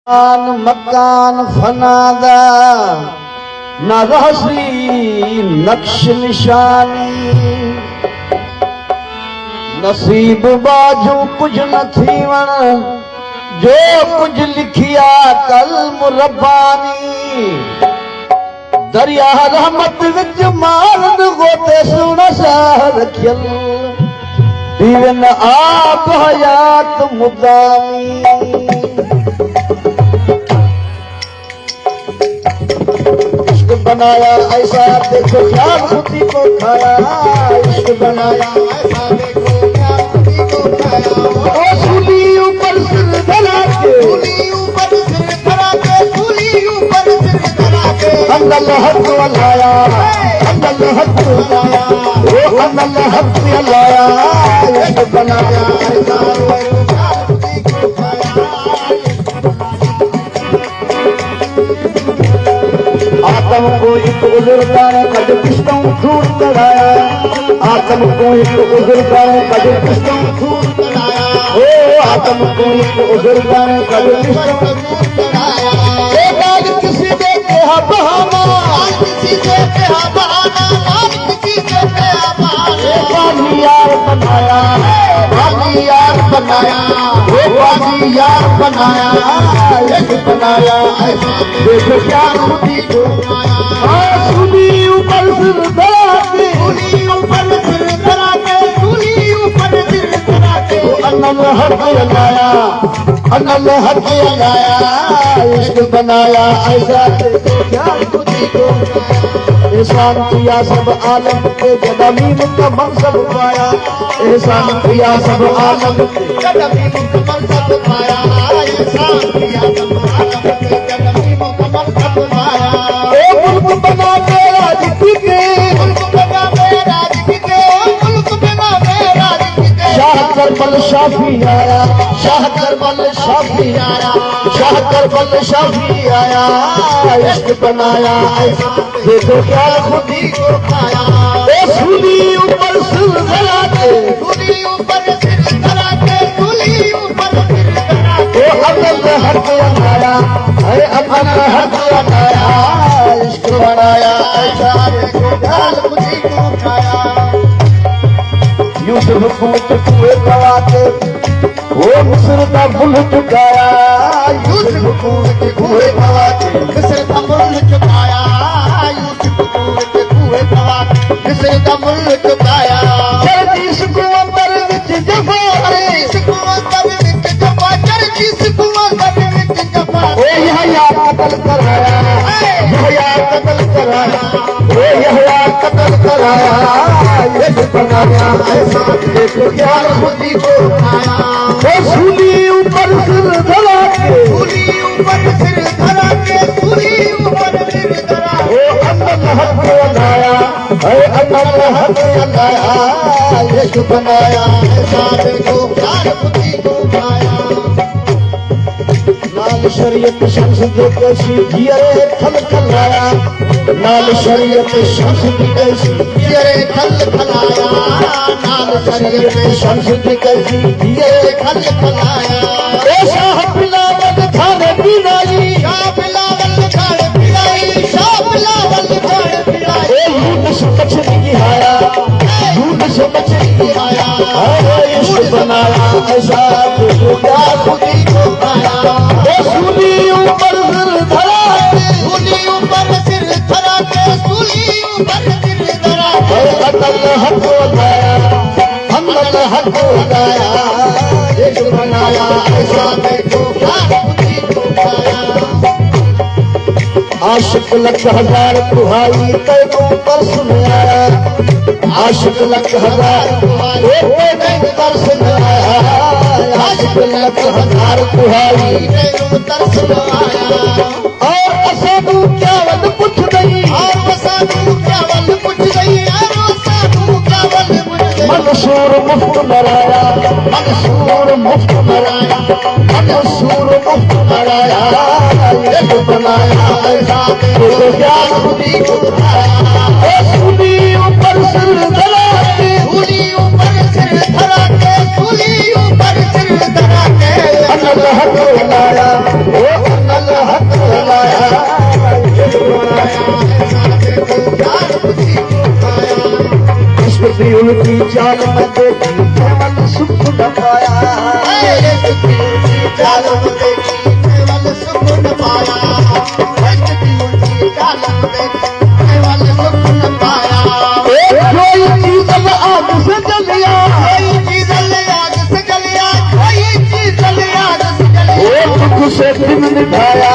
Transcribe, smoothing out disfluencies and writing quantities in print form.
मकान फनादा न रहसी नक्श निशानी नसीब बाजू कुछ न थीवण जो कुछ लिखिया कल मुरब्बानी दरिया रहमत विच मारन गोते सुन साह रखियल दीवन आप हयात मुदामी बनाया ऐसा देखो क्या खुदी को खाया इश्क बनाया ऐसा देखो क्या खुदी को खाया ओ सूली ऊपर सिर धरा के सूली ऊपर सिर धरा के सूली ऊपर सिर धरा के अल्लाह हक लाया अल्लाह हक लाया ओ अल्लाह हक लाया इश्क बनाया ऐसा देखो क्या खुदी को खाया आत्म को एक उजरता ने कद पिस्तों धूल कराया आत्म को एक उजरता ने कद पिस्तों धूल कराया ओ आत्म को एक उजरता ने कद पिस्तों धूल कराया एक आज किसी दे के बहाना किसी दे के बहाना किसी दे के बहाना बाजी यार बनाया बाजी यार बनाया ओ बाजी यार बनाया एक बनाया ऐसा देखो क्या खुदी को सूली ऊपर सिर धरा के सूली ऊपर सिर धरा के सूली ऊपर सिर धरा के अल्लाह हक लगाया अल्लाह हक लगाया इश्क बनाया ऐसा क्या खुदी को एहसान किया सब आलम के जमीन का मनसब पाया एहसान किया सब आलम के जमीन का मनसब पाया एहसान किया सब आलम के जमीन का मनसब पाया मुल्क बना मेरा जिके मुल्क बना मेरा जिके मुल्क बना मेरा जिके शाह करबल शाफी आया शाह करबल शाफी आया शाह करबल शाफी आया इश्क बनाया ऐसा देखो क्या खुदी को खाया ओ सूली ऊपर सिर धरा के सूली ऊपर सिर धरा के सूली ऊपर सिर धरा के ओ अल्लाह हक लगाया अरे अपना हक लगाया इश्क बनाया ऐसा देखो क्या खुदी को खाया यूसुफ को कुएं पवा के वो मिस्र का बुल चुकाया यूसुफ को कुएं पवा के मिस्र का बुल चुकाया यूसुफ को कुएं पवा के मिस्र का बुल चुकाया चरजीस को अंदर विच जफा चरजीस को अंदर विच जफा चरजीस को अंदर विच जफा ओ यहया कत्ल कराया यहया कत्ल कराया ओ यहया कत्ल कराया ये बनाया ऐसा देखो क्या खुदी को खाया ओ सूली ऊपर सिर धरा के सूली ऊपर सिर धरा के सूली ऊपर सिर धरा ओ अल्लाह हक लगाया है अल्लाह हक लगाया ये बनाया ऐसा देखो क्या खुदी को खाया नाल शरीयत शम्स दे कैसी जियरे खल खलाया नाल शरीयत शम्स दी कैसी जियरे खल खलाया नाल शरीयत शम्स दी कैसी जियरे खल खलाया ए शाह बिलावल थाने बिलाई शाह बिलावल थाने बिलाई शाह बिलावल थाने बिलाई ए यूनुस मछली आया यूनुस मछली आया अरे इश्क बनाया ऐसा देखो क्या खुदी को खाया ओ सूली ऊपर सिर धरा के सूली ऊपर सिर धरा के सूली ऊपर सिर धरा के अल्लाह हक लगाया अल्लाह हक लगाया इश्क बनाया ऐसा देखो क्या खुदी को खाया आशिक लख हजार दुहाई तेरे तरस में आया आशिक लख हजार तेरे तरस में आया आशिक लख हजार दुहाई तेरे तरस में आया और असादू क्या वल पूछ गई और असादू क्या वल पूछ गई और असादू क्या वल पूछ गई मंसूर मुफ्त मराया मंसूर मुफ्त मराया मंसूर मुफ्त मराया ये बनाया ऐसा देखो क्या खुदी को खाया ओ सूली ऊपर सिर धरा के सूली ऊपर सिर धरा के सूली ऊपर सिर धरा के अल्लाह हक लगाया ओ जोखिम निभाया